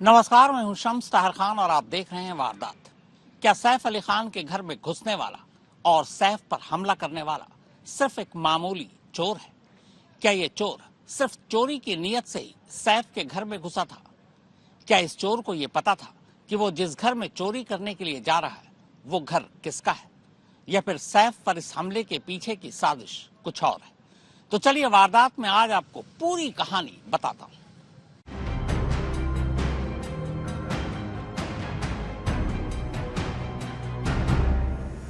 नमस्कार, मैं हूं शम्स ताहर खान और आप देख रहे हैं वारदात। क्या सैफ अली खान के घर में घुसने वाला और सैफ पर हमला करने वाला सिर्फ एक मामूली चोर है? क्या ये चोर सिर्फ चोरी की नीयत से ही सैफ के घर में घुसा था? क्या इस चोर को ये पता था कि वो जिस घर में चोरी करने के लिए जा रहा है वो घर किसका है, या फिर सैफ पर इस हमले के पीछे की साजिश कुछ और है? तो चलिए वारदात में आज आपको पूरी कहानी बताता हूं।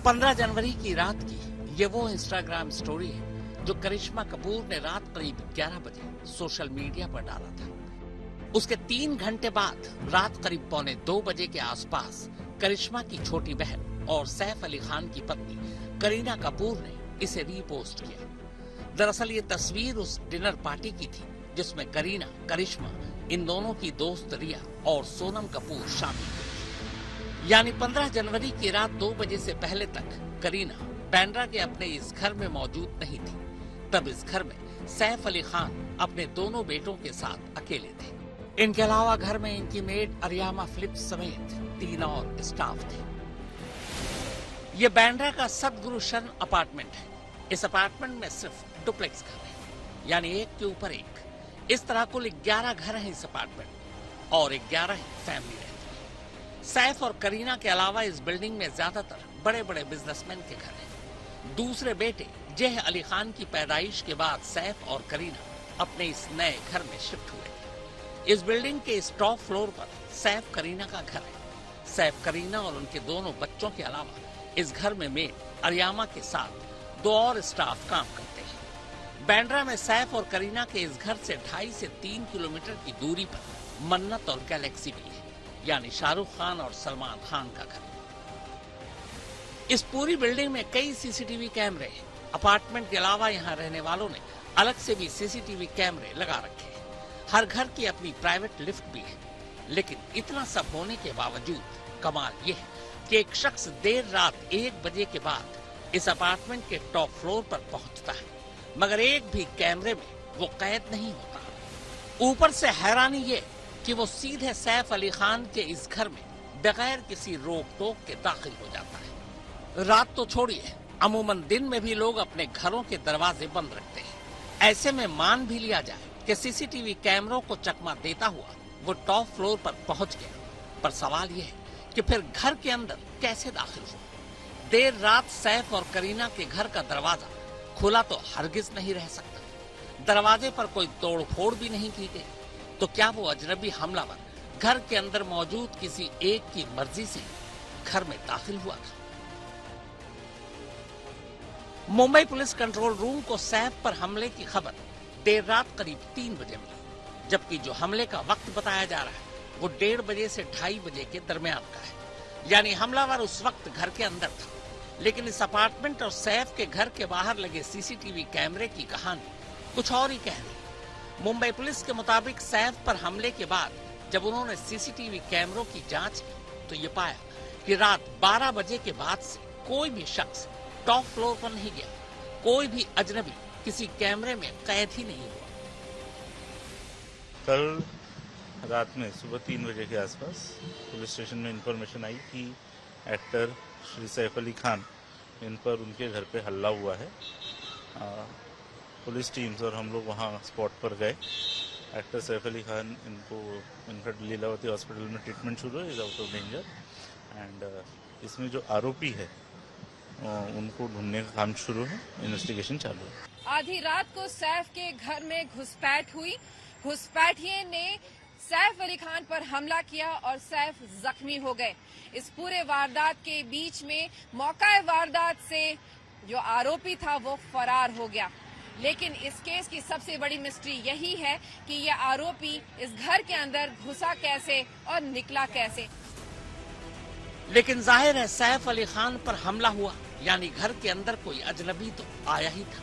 15 जनवरी की रात की ये वो इंस्टाग्राम स्टोरी है जो करिश्मा कपूर ने रात करीब 11 बजे सोशल मीडिया पर डाला था। उसके 3 घंटे बाद रात करीब 1:45 बजे के आसपास करिश्मा की छोटी बहन और सैफ अली खान की पत्नी करीना कपूर ने इसे रीपोस्ट किया। दरअसल ये तस्वीर उस डिनर पार्टी की थी जिसमें करीना, करिश्मा, इन दोनों की दोस्त रिया और सोनम कपूर शामिल थे। यानी 15 जनवरी की रात 2 बजे से पहले तक करीना बांद्रा के अपने इस घर में मौजूद नहीं थी। तब इस घर में सैफ अली खान अपने दोनों बेटों के साथ अकेले थे। इनके अलावा घर में इनकी मेड अरियामा फिलिप्स समेत 3 और स्टाफ थे। ये बांद्रा का सदगुरु शरण अपार्टमेंट है। इस अपार्टमेंट में सिर्फ डुप्लेक्स घर है, यानी एक के ऊपर एक। इस तरह कुल 11 घर हैं इस अपार्टमेंट और 11 ही फैमिली रहती है। सैफ और करीना के अलावा इस बिल्डिंग में ज्यादातर बड़े बड़े बिजनेसमैन के घर हैं। दूसरे बेटे जेह अली खान की पैदाइश के बाद सैफ और करीना अपने इस नए घर में शिफ्ट हुए थे। इस बिल्डिंग के इस टॉप फ्लोर पर सैफ करीना का घर है। सैफ, करीना और उनके दोनों बच्चों के अलावा इस घर में मेड अरियामा के साथ 2 और स्टाफ काम करते हैं। बांद्रा में सैफ और करीना के इस घर से 2.5 से 3 किलोमीटर की दूरी पर मन्नत और गैलेक्सी भी है, यानी शाहरुख खान और सलमान खान का घर। इस पूरी बिल्डिंग में कई सीसीटीवी कैमरे हैं। अपार्टमेंट के अलावा यहाँ रहने वालों ने अलग से भी सीसीटीवी कैमरे लगा रखे हैं। हर घर की अपनी प्राइवेट लिफ्ट भी है। लेकिन इतना सब होने के बावजूद कमाल यह है कि एक शख्स देर रात 1 बजे के बाद इस अपार्टमेंट के टॉप फ्लोर पर पहुंचता है, मगर एक भी कैमरे में वो कैद नहीं होता। ऊपर से हैरानी ये कि वो सीधे सैफ अली खान के इस घर में बगैर किसी रोक टोक के दाखिल हो जाता है। रात तो छोड़िए, अमूमन दिन में भी लोग अपने घरों के दरवाजे बंद रखते हैं। ऐसे में मान भी लिया जाए कि सीसीटीवी कैमरों को चकमा देता हुआ वो टॉप फ्लोर पर पहुंच गया, पर सवाल यह है कि फिर घर के अंदर कैसे दाखिल हुआ? देर रात सैफ और करीना के घर का दरवाजा खुला तो हरगिज नहीं रह सकता। दरवाजे पर कोई तोड़फोड़ भी नहीं की गई, तो क्या वो अजनबी हमलावर घर के अंदर मौजूद किसी एक की मर्जी से घर में दाखिल हुआ था? मुंबई पुलिस कंट्रोल रूम को सैफ पर हमले की खबर देर रात करीब 3 बजे मिली, जबकि जो हमले का वक्त बताया जा रहा है वो 1:30 बजे से 2:30 बजे के दरमियान का है। यानी हमलावर उस वक्त घर के अंदर था। लेकिन इस अपार्टमेंट और सैफ के घर के बाहर लगे सीसीटीवी कैमरे की कहानी कुछ और ही कह रही है। मुंबई पुलिस के मुताबिक सैफ पर हमले के बाद जब उन्होंने सीसीटीवी कैमरों की जांच की तो ये पाया कि रात 12 बजे के बाद से कोई भी शख्स टॉप फ्लोर पर नहीं गया। कोई भी अजनबी किसी कैमरे में कैद ही नहीं हुआ। कल रात में सुबह 3 बजे के आसपास पुलिस स्टेशन में इंफॉर्मेशन आई कि एक्टर श्री सैफ अली खान इन पर उनके घर पे हल्ला हुआ है। पुलिस टीम्स और हम लोग वहाँ स्पॉट पर गए। एक्टर सैफ अली खान इनका लीलावती हॉस्पिटल में ट्रीटमेंट शुरू है, is out of danger. And इसमें जो आरोपी है उनको ढूंढने का काम शुरू है, इन्वेस्टिगेशन चालू है। आधी रात को सैफ के घर में घुसपैठ हुई। घुसपैठिए ने सैफ अली खान पर हमला किया और सैफ जख्मी हो गए। इस पूरे वारदात के बीच में मौका वारदात से जो आरोपी था वो फरार हो गया। लेकिन इस केस की सबसे बड़ी मिस्ट्री यही है कि ये आरोपी इस घर के अंदर घुसा कैसे और निकला कैसे। लेकिन जाहिर है सैफ अली खान पर हमला हुआ, यानी घर के अंदर कोई अजनबी तो आया ही था।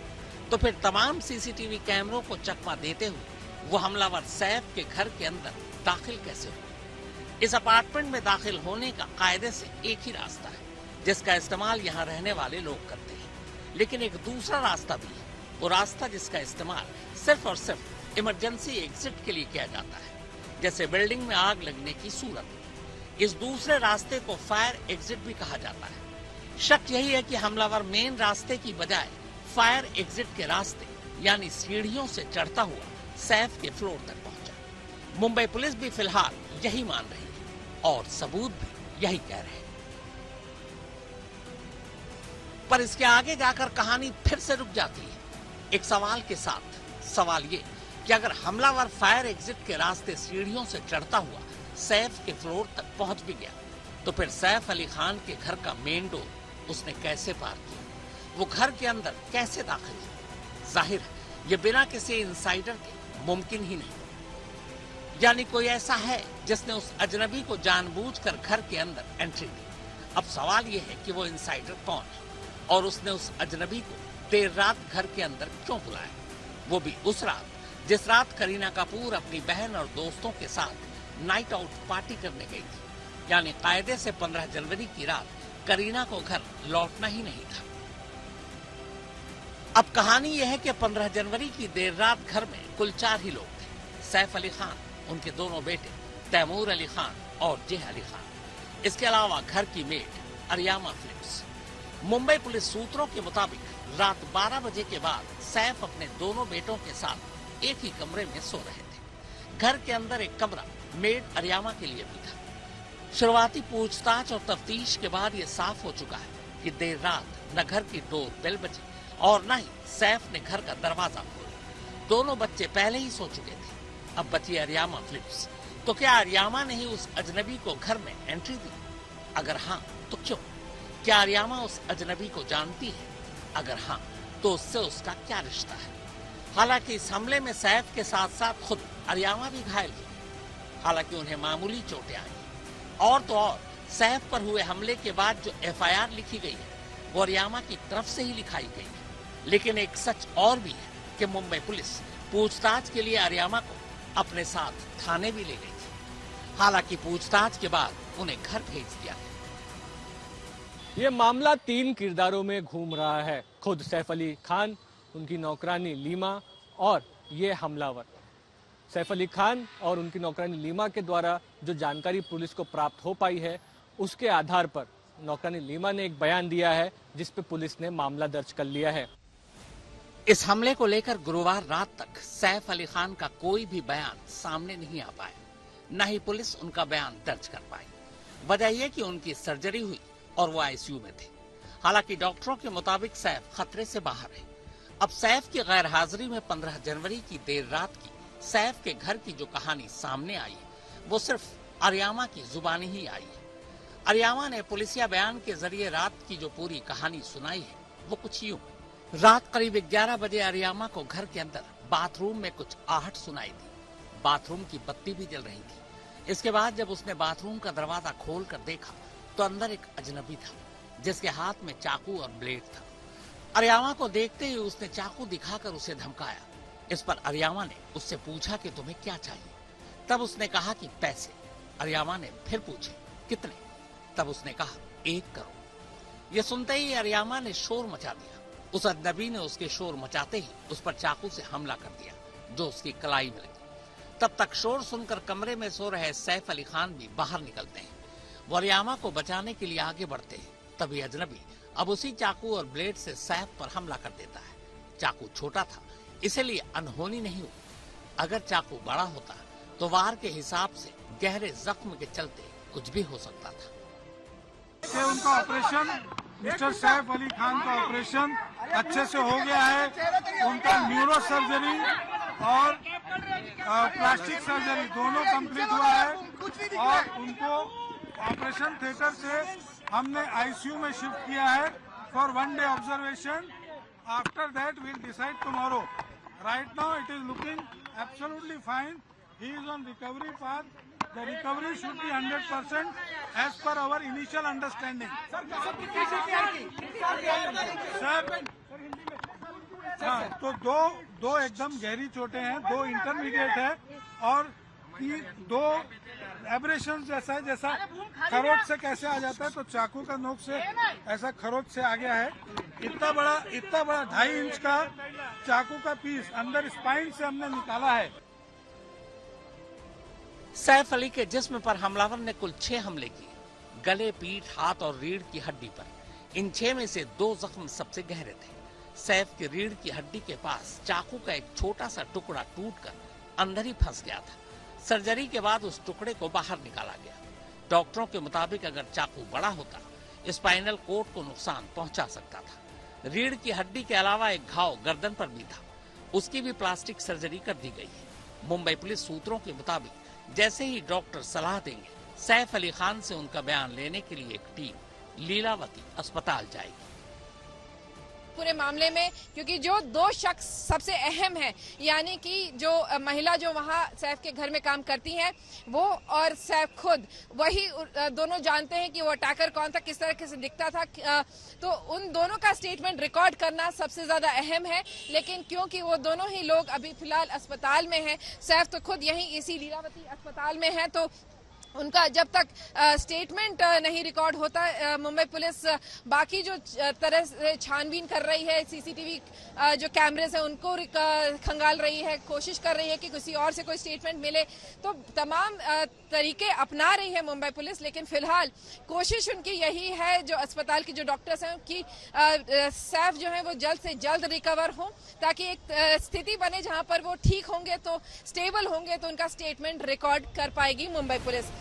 तो फिर तमाम सीसीटीवी कैमरों को चकमा देते हुए वो हमलावर सैफ के घर के अंदर दाखिल कैसे हुआ? इस अपार्टमेंट में दाखिल होने का कायदे से एक ही रास्ता है जिसका इस्तेमाल यहाँ रहने वाले लोग करते हैं। लेकिन एक दूसरा रास्ता भी है, वो रास्ता जिसका इस्तेमाल सिर्फ और सिर्फ इमरजेंसी एग्जिट के लिए किया जाता है। जैसे बिल्डिंग में आग लगने की सूरत। इस दूसरे रास्ते को फायर एग्जिट भी कहा जाता है। शक यही है कि हमलावर मेन रास्ते की बजाय फायर एग्जिट के रास्ते यानी सीढ़ियों से चढ़ता हुआ सैफ के फ्लोर तक पहुंचा। मुंबई पुलिस भी फिलहाल यही मान रही है और सबूत भी यही कह रहे हैं। पर इसके आगे जाकर कहानी फिर से रुक जाती है एक सवाल के साथ। सवाल ये कि अगर हमलावर फायर एग्जिट के रास्ते सीढ़ियों से चढ़ता हुआ सैफ के फ्लोर तक पहुंच भी गया तो फिर सैफ अली खान के घर का मेन डोर उसने कैसे पार किया, वो घर के अंदर कैसे दाखिल हुआ? जाहिर है ये बिना किसी इंसाइडर के मुमकिन ही नहीं। यानी कोई ऐसा है जिसने उस अजनबी को जानबूझकर घर के अंदर एंट्री दी। अब सवाल ये है कि वो इंसाइडर कौन है और उसने उस अजनबी को देर रात घर के अंदर क्यों बुलाया, वो भी उस रात जिस रात करीना कपूर अपनी बहन और दोस्तों के साथ नाइट आउट पार्टी करने गई थी। यानी कायदे से 15 जनवरी की रात करीना को घर लौटना ही नहीं था। अब कहानी यह है कि 15 जनवरी की देर रात घर में कुल 4 ही लोग थे। सैफ अली खान, उनके दोनों बेटे तैमूर अली खान और जेह अली खान। इसके अलावा घर की made Ariyama Philips. Mumbai police सूत्रों के मुताबिक रात 12 बजे के बाद सैफ अपने दोनों बेटों के साथ एक ही कमरे में सो रहे थे। घर के अंदर एक कमरा मेड अरियामा के लिए भी था। शुरुआती पूछताछ और तफ्तीश के बाद ये साफ हो चुका है कि देर रात न घर की डोर बेल बजी और न ही सैफ ने घर का दरवाजा खोला। दोनों बच्चे पहले ही सो चुके थे। अब बची अरियामा फिलिप्स। तो क्या अरियामा ने ही उस अजनबी को घर में एंट्री दी? अगर हाँ तो क्यों? क्या अरियामा उस अजनबी को जानती है? अगर हाँ तो उससे उसका क्या रिश्ता है? हालांकि इस हमले में सैफ के साथ साथ खुद अरियामा भी घायल हुई। हालांकि उन्हें मामूली चोटें आई और तो और सैफ पर हुए हमले के बाद जो एफआईआर लिखी गई है वो अरियामा की तरफ से ही लिखाई गई है। लेकिन एक सच और भी है कि मुंबई पुलिस पूछताछ के लिए अरियामा को अपने साथ थाने भी ले गई थी। हालांकि पूछताछ के बाद उन्हें घर भेज दिया गया। ये मामला 3 किरदारों में घूम रहा है। खुद सैफ अली खान, उनकी नौकरानी लीमा और ये हमलावर। सैफ अली खान और उनकी नौकरानी लीमा के द्वारा जो जानकारी पुलिस को प्राप्त हो पाई है उसके आधार पर नौकरानी लीमा ने एक बयान दिया है जिस पे पुलिस ने मामला दर्ज कर लिया है। इस हमले को लेकर गुरुवार रात तक सैफ अली खान का कोई भी बयान सामने नहीं आ पाया, न ही पुलिस उनका बयान दर्ज कर पाई। वजह यह कि उनकी सर्जरी हुई और वो आईसीयू में थे। हालांकि डॉक्टरों के मुताबिक सैफ खतरे से बाहर है। अब सैफ की गैर हाजिरी में 15 जनवरी की देर रात की सैफ के घर की जो कहानी सामने आई है वो सिर्फ अरियामा की जुबानी ही आई है। अरियामा ने पुलिसिया बयान के जरिए रात की जो पूरी कहानी सुनाई है वो कुछ यूं। रात करीब 11 बजे अरियामा को घर के अंदर बाथरूम में कुछ आहट सुनाई दी। बाथरूम की बत्ती भी जल रही थी। इसके बाद जब उसने बाथरूम का दरवाजा खोल कर देखा तो अंदर एक अजनबी था जिसके हाथ में चाकू और ब्लेड था। अरियामा को देखते ही उसने चाकू दिखाकर उसे धमकाया। इस पर अरियामा ने उससे पूछा कि तुम्हें क्या चाहिए? तब उसने कहा कि पैसे। अरियामा ने फिर पूछे कितने? तब उसने कहा 1 करोड़। ये सुनते ही अरियामा ने शोर मचा दिया। उस अजनबी ने उसके शोर मचाते ही उस पर चाकू से हमला कर दिया जो उसकी कलाई में लगी। तब तक शोर सुनकर कमरे में सो रहे सैफ अली खान भी बाहर निकलते हैं। वो अरियामा को बचाने के लिए आगे बढ़ते हैं। तभी अजनबी अब उसी चाकू और ब्लेड से सैफ पर हमला कर देता है। चाकू छोटा था इसलिए अनहोनी नहीं हुई। अगर चाकू बड़ा होता तो वार के हिसाब से गहरे जख्म के चलते कुछ भी हो सकता था। उनका ऑपरेशन मिस्टर सैफ अली खान का ऑपरेशन अच्छे से हो गया है। उनका न्यूरो सर्जरी और प्लास्टिक सर्जरी दोनों कंप्लीट हुआ है और उनको ऑपरेशन थिएटर से हमने आईसीयू में शिफ्ट किया है for 1 day observation. After that we'll decide tomorrow. Right now it is looking absolutely fine. He is on recovery path. The recovery should be 100% as per our initial understanding. Sir, हाँ, तो दो एकदम गहरी चोटें हैं, 2 intermediate है और 2 abrasion जैसा है। जैसा खरोच से कैसे आ जाता है तो चाकू का नोक से ऐसा खरोच से आ गया है। इतना बड़ा 2.5 इंच का चाकू का पीस अंदर स्पाइन से हमने निकाला है। सैफ अली के जिस्म पर हमलावर ने कुल 6 हमले किए, गले, पीठ, हाथ और रीढ़ की हड्डी पर। इन 6 में से 2 जख्म सबसे गहरे थे। सैफ की रीढ़ की हड्डी के पास चाकू का एक छोटा सा टुकड़ा टूटकर अंदर ही फंस गया था। सर्जरी के बाद उस टुकड़े को बाहर निकाला गया। डॉक्टरों के मुताबिक अगर चाकू बड़ा होता, स्पाइनल कोड को नुकसान पहुंचा सकता था। रीढ़ की हड्डी के अलावा एक घाव गर्दन पर भी था, उसकी भी प्लास्टिक सर्जरी कर दी गई है। मुंबई पुलिस सूत्रों के मुताबिक जैसे ही डॉक्टर सलाह देंगे, सैफ अली खान से उनका बयान लेने के लिए एक टीम लीलावती अस्पताल जाएगी। पूरे मामले में क्योंकि जो 2 शख्स सबसे अहम है, यानी कि जो महिला जो वहां सैफ के घर में काम करती हैं वो और सैफ खुद, वही दोनों जानते हैं कि वो अटैकर कौन था, किस तरह से दिखता था। तो उन दोनों का स्टेटमेंट रिकॉर्ड करना सबसे ज्यादा अहम है। लेकिन क्योंकि वो दोनों ही लोग अभी फिलहाल अस्पताल में हैं, सैफ तो खुद यहीं इसी लीलावती अस्पताल में है, तो उनका जब तक स्टेटमेंट नहीं रिकॉर्ड होता, मुंबई पुलिस बाकी जो तरह से छानबीन कर रही है, सीसीटीवी जो कैमरेज है उनको खंगाल रही है, कोशिश कर रही है कि किसी और से कोई स्टेटमेंट मिले। तो तमाम तरीके अपना रही है मुंबई पुलिस, लेकिन फिलहाल कोशिश उनकी यही है, जो अस्पताल की जो डॉक्टर्स हैं, कि सैफ जो है वो जल्द से जल्द रिकवर हो, ताकि एक स्थिति बने जहां पर वो ठीक होंगे, तो स्टेबल होंगे, तो उनका स्टेटमेंट रिकॉर्ड कर पाएगी मुंबई पुलिस।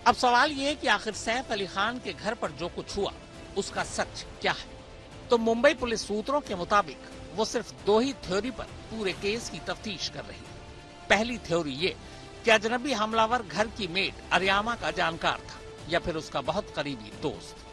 अब सवाल ये है कि आखिर सैफ अली खान के घर पर जो कुछ हुआ उसका सच क्या है। तो मुंबई पुलिस सूत्रों के मुताबिक वो सिर्फ 2 ही थ्योरी पर पूरे केस की तफ्तीश कर रही है। पहली थ्योरी ये कि अजनबी हमलावर घर की मेड अरियामा का जानकार था या फिर उसका बहुत करीबी दोस्त।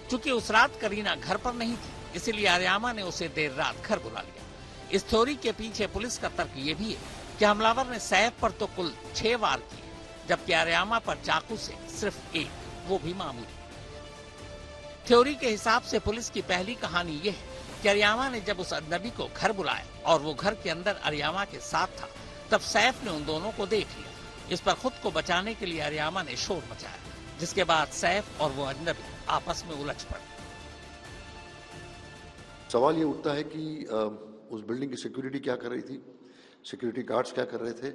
चूंकि उस रात करीना घर पर नहीं थी, इसीलिए अरियामा ने उसे देर रात घर बुला लिया। इस थ्योरी के पीछे पुलिस का तर्क ये भी है कि हमलावर ने सैफ पर तो कुल 6 वार किए, जबकि अरियामा पर चाकू से सिर्फ 1, वो भी मामूली। थ्योरी के हिसाब से पुलिस की पहली कहानी यह है कि अरियामा ने जब उस अजनबी को घर बुलाया और वो घर के अंदर अरियामा के साथ था, तब सैफ ने उन दोनों को देख लिया। इस पर खुद को बचाने के लिए अरियामा ने शोर मचाया, जिसके बाद सैफ और वो अजनबी आपस में उलझ पड़े। सवाल ये उठता है कि उस बिल्डिंग की सिक्योरिटी क्या कर रही थी, सिक्योरिटी गार्ड्स क्या कर रहे थे।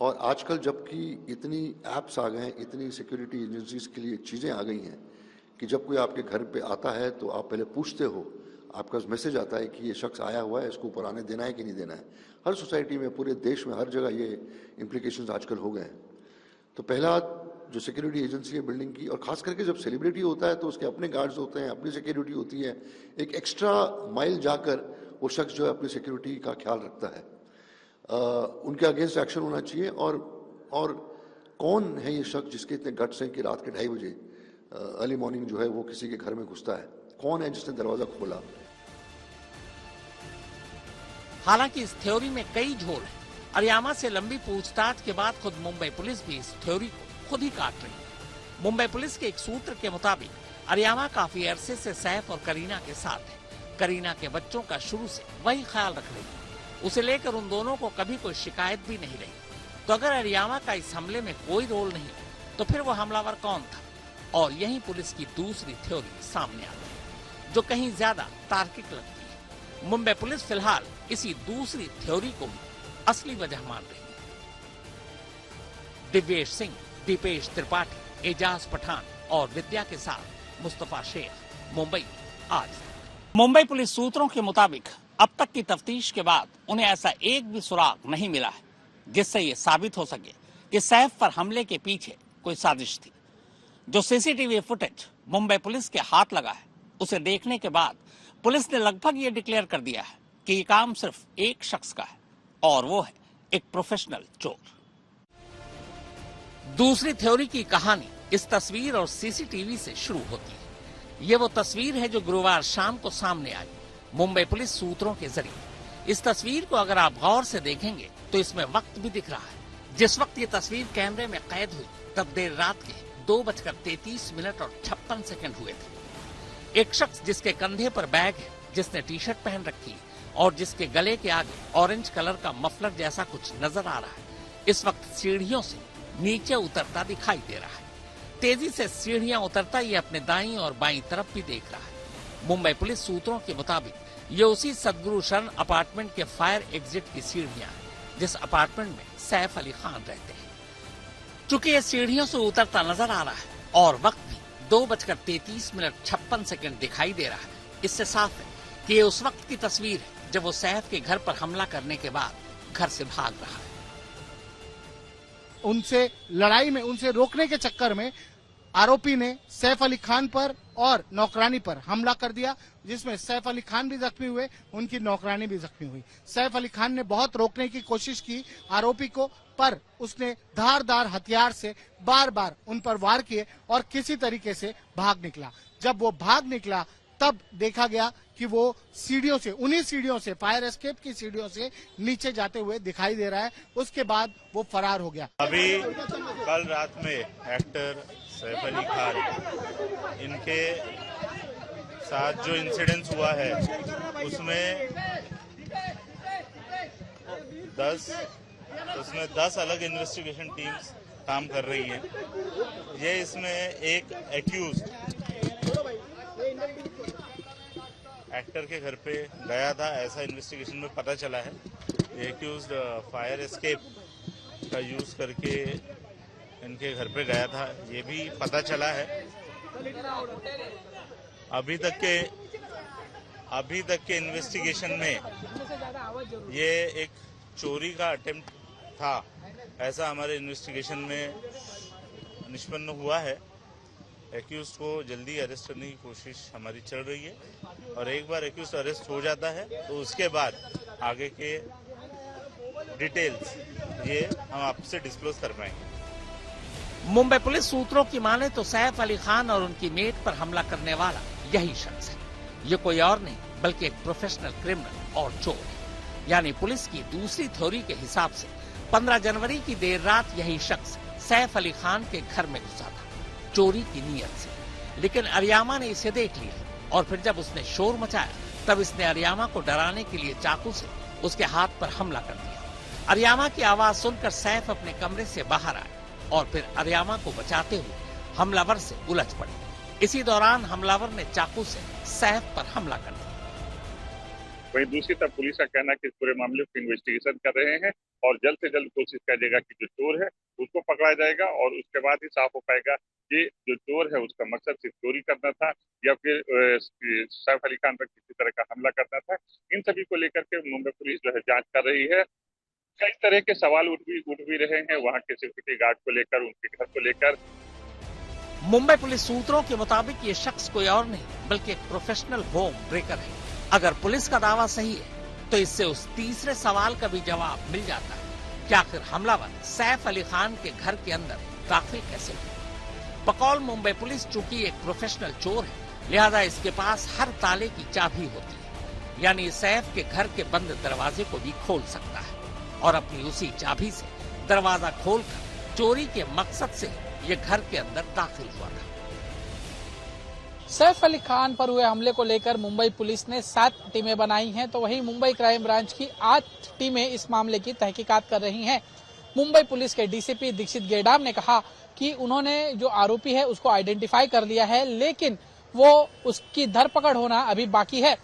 और आजकल जबकि इतनी ऐप्स आ गए हैं, इतनी सिक्योरिटी एजेंसीज के लिए चीज़ें आ गई हैं कि जब कोई आपके घर पे आता है तो आप पहले पूछते हो, आपका मैसेज आता है कि ये शख्स आया हुआ है, इसको ऊपर आने देना है कि नहीं देना है। हर सोसाइटी में, पूरे देश में, हर जगह ये इम्प्लीकेशंस आजकल हो गए हैं। तो पहला जो सिक्योरिटी एजेंसी है बिल्डिंग की, और ख़ास करके जब सेलिब्रिटी होता है तो उसके अपने गार्ड्स होते हैं, अपनी सिक्योरिटी होती है। एक एक्स्ट्रा माइल जाकर वो शख्स जो है अपनी सिक्योरिटी का ख्याल रखता है। उनके अगेंस्ट एक्शन होना चाहिए। और कौन है ये शख्स जिसके इतने गट्स हैं कि रात के 2:30 बजे अर्ली मॉर्निंग जो है वो किसी के घर में घुसता है? कौन है जिसने दरवाजा खोला? हालांकि इस थ्योरी में कई झोल हैं। अरियामा से लंबी पूछताछ के बाद खुद मुंबई पुलिस भी इस थ्योरी को खुद ही काट रही है। मुंबई पुलिस के एक सूत्र के मुताबिक अरियामा काफी अरसे से सैफ और करीना के साथ है। करीना के बच्चों का शुरू से वही ख्याल रख रही है, उसे लेकर उन दोनों को कभी कोई शिकायत भी नहीं रही। तो अगर अरियामा का इस हमले में कोई रोल नहीं, तो फिर वो हमलावर कौन था? और यही पुलिस की दूसरी थ्योरी सामने आती है, जो कहीं ज्यादा तार्किक लगती है। मुंबई पुलिस फिलहाल इसी दूसरी थ्योरी को असली वजह मान रही है। दिव्येश सिंह, दीपेश त्रिपाठी, एजाज पठान और विद्या के साथ मुस्तफा शेख, मुंबई आज। मुंबई पुलिस सूत्रों के मुताबिक अब तक की तफ्तीश के बाद उन्हें ऐसा एक भी सुराग नहीं मिला है जिससे ये साबित हो सके कि सैफ पर हमले के पीछे कोई साजिश थी। जो सीसीटीवी फुटेज मुंबई पुलिस के हाथ लगा है, उसे देखने के बाद पुलिस ने लगभग ये डिक्लेयर कर दिया है कि ये काम सिर्फ एक शख्स का है, और वो है एक प्रोफेशनल चोर। दूसरी थ्योरी की कहानी इस तस्वीर और सीसीटीवी से शुरू होती है। ये वो तस्वीर है जो गुरुवार शाम को सामने आई मुंबई पुलिस सूत्रों के जरिए। इस तस्वीर को अगर आप गौर से देखेंगे तो इसमें वक्त भी दिख रहा है। जिस वक्त ये तस्वीर कैमरे में कैद हुई, तब देर रात के 2:33 और 56 सेकंड हुए थे। एक शख्स जिसके कंधे पर बैग है, जिसने टी शर्ट पहन रखी है और जिसके गले के आगे ऑरेंज कलर का मफलर जैसा कुछ नजर आ रहा है, इस वक्त सीढ़ियों से नीचे उतरता दिखाई दे रहा है। तेजी से सीढ़ियां उतरता ये अपने दाईं और बाईं तरफ भी देख रहा है। मुंबई पुलिस सूत्रों के मुताबिक ये उसी सदगुरु शरण अपार्टमेंट के फायर एग्जिट की सीढ़ियां हैं, जिस अपार्टमेंट में सैफ अली खान रहते हैं। चूंकि ये सीढ़ियों से उतरता नजर आ रहा है और वक्त भी 2:33:56 दिखाई दे रहा है, इससे साफ है कि ये उस वक्त की तस्वीर है जब वो सैफ के घर पर हमला करने के बाद घर से भाग रहा है। उनसे लड़ाई में, उनसे रोकने के चक्कर में आरोपी ने सैफ अली खान पर और नौकरानी पर हमला कर दिया, जिसमें सैफ अली खान भी जख्मी हुए, उनकी नौकरानी भी जख्मी हुई। सैफ अली खान ने बहुत रोकने की कोशिश की आरोपी को, पर उसने धारदार हथियार से बार बार उन पर वार किए और किसी तरीके से भाग निकला। जब वो भाग निकला तब देखा गया कि वो सीढ़ियों से, उन्हीं सीढ़ियों से, फायर एस्केप की सीढ़ियों से नीचे जाते हुए दिखाई दे रहा है। उसके बाद वो फरार हो गया। अभी कल रात में एक्टर सैफ अली खान, इनके साथ जो इंसिडेंस हुआ है उसमें 10 अलग इन्वेस्टिगेशन टीम्स काम कर रही हैं। ये इसमें एक एक्यूज एक्टर के घर पे गया था, ऐसा इन्वेस्टिगेशन में पता चला है। एक्यूज्ड फायर एस्केप का यूज करके इनके घर पे गया था, ये भी पता चला है। अभी तक के इन्वेस्टिगेशन में ये एक चोरी का अटेम्प्ट था, ऐसा हमारे इन्वेस्टिगेशन में निष्पन्न हुआ है। एक्यूज को जल्दी अरेस्ट करने की कोशिश हमारी चल रही है और एक बार एक्यूज अरेस्ट हो जाता है तो उसके बाद आगे के डिटेल्स ये हम आपसे डिस्क्लोज कर पाएंगे। मुंबई पुलिस सूत्रों की माने तो सैफ अली खान और उनकी मेट पर हमला करने वाला यही शख्स है। ये कोई और नहीं बल्कि एक प्रोफेशनल क्रिमिनल और चोर है। यानी पुलिस की दूसरी थ्योरी के हिसाब से 15 जनवरी की देर रात यही शख्स सैफ अली खान के घर में घुसा था, चोरी की नीयत से। लेकिन अरियामा ने इसे देख लिया और फिर जब उसने शोर मचाया तब इसने अरियामा को डराने के लिए चाकू से उसके हाथ पर हमला कर दिया। अरियामा की आवाज सुनकर सैफ अपने कमरे से बाहर आए और फिर अरियामा को बचाते हुए हमलावर से उलझ पड़े। इसी दौरान हमलावर ने चाकू से सैफ पर हमला कर दिया। वहीं दूसरी तरफ पुलिस का कहना है कि इस पूरे मामले की इन्वेस्टिगेशन कर रहे हैं और जल्द से जल्द कोशिश करेगा कि जो चोर है उसको पकड़ा जाएगा और उसके बाद ही साफ हो पाएगा कि जो चोर है उसका मकसद सिर्फ चोरी करना था या फिर सैफ अली खान पर किसी तरह का हमला करना था। इन सभी को लेकर के मुंबई पुलिस जो है जांच कर रही है। कई तरह के सवाल उठ भी रहे हैं वहां के सिक्योरिटी गार्ड को लेकर, उनके घर को लेकर। मुंबई पुलिस सूत्रों के मुताबिक ये शख्स कोई और नहीं बल्कि एक प्रोफेशनल होम ब्रेकर है। अगर पुलिस का दावा सही है तो इससे उस तीसरे सवाल का भी जवाब मिल जाता है कि आखिर हमलावर सैफ अली खान के घर के अंदर दाखिल कैसे हुए। बकौल मुंबई पुलिस चूंकि एक प्रोफेशनल चोर है, लिहाजा इसके पास हर ताले की चाबी होती है। यानी सैफ के घर के बंद दरवाजे को भी खोल सकता है और अपनी उसी चाबी से दरवाजा खोलकर चोरी के मकसद से ये घर के अंदर दाखिल हुआ था। सैफ अली खान पर हुए हमले को लेकर मुंबई पुलिस ने 7 टीमें बनाई हैं, तो वहीं मुंबई क्राइम ब्रांच की 8 टीमें इस मामले की तहकीकात कर रही हैं। मुंबई पुलिस के डीसीपी दीक्षित गेडाम ने कहा कि उन्होंने जो आरोपी है उसको आइडेंटिफाई कर लिया है, लेकिन वो उसकी धरपकड़ होना अभी बाकी है।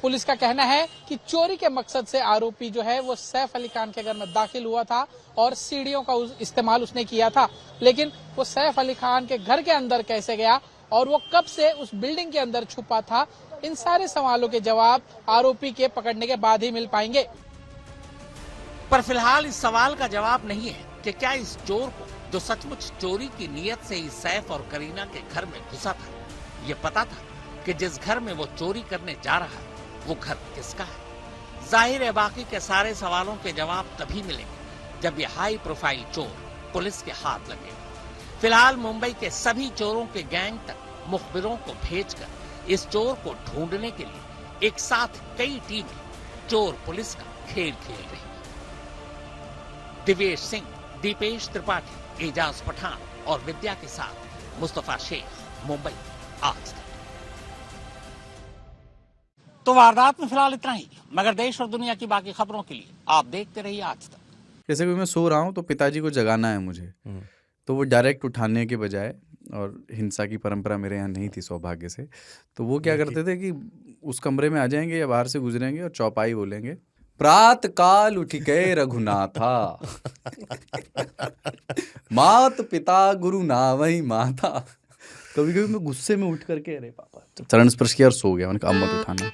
पुलिस का कहना है कि चोरी के मकसद से आरोपी जो है वो सैफ अली खान के घर में दाखिल हुआ था और सीढ़ियों का इस्तेमाल उसने किया था, लेकिन वो सैफ अली खान के घर के अंदर कैसे गया और वो कब से उस बिल्डिंग के अंदर छुपा था, इन सारे सवालों के जवाब आरोपी के पकड़ने के बाद ही मिल पाएंगे। पर फिलहाल इस सवाल का जवाब नहीं है कि क्या इस चोर को, जो सचमुच चोरी की नीयत से ही सैफ और करीना के घर में घुसा था, ये पता था कि जिस घर में वो चोरी करने जा रहा है वो घर किसका है। जाहिर है बाकी के सारे सवालों के जवाब तभी मिलेंगे जब ये हाई प्रोफाइल चोर पुलिस के हाथ लगेगा। फिलहाल मुंबई के सभी चोरों के गैंग तक मुखबिरों को भेजकर इस चोर को ढूंढने के लिए एक साथ कई टीमें चोर पुलिस का खेल खेल रही है। दिवेश सिंह, दीपेश त्रिपाठी, एजाज पठान और विद्या के साथ मुस्तफा शेख, मुंबई आज तक। तो वारदात में फिलहाल इतना ही, मगर देश और दुनिया की बाकी खबरों के लिए आप देखते रहिए आज तक। जैसे कोई मैं सो रहा हूँ तो पिताजी को जगाना है मुझे, तो वो डायरेक्ट उठाने के बजाय, और हिंसा की परंपरा मेरे यहाँ नहीं थी सौभाग्य से, तो वो क्या करते थे कि उस कमरे में आ जाएंगे या बाहर से गुजरेंगे और चौपाई बोलेंगे प्रात काल उठ के रघुनाथा, मात पिता गुरु नावई माता। कभी कभी मैं गुस्से में उठ करके अरे पापा चरण स्पर्श किया और सो गया। मैंने कहा अब मत उठाना।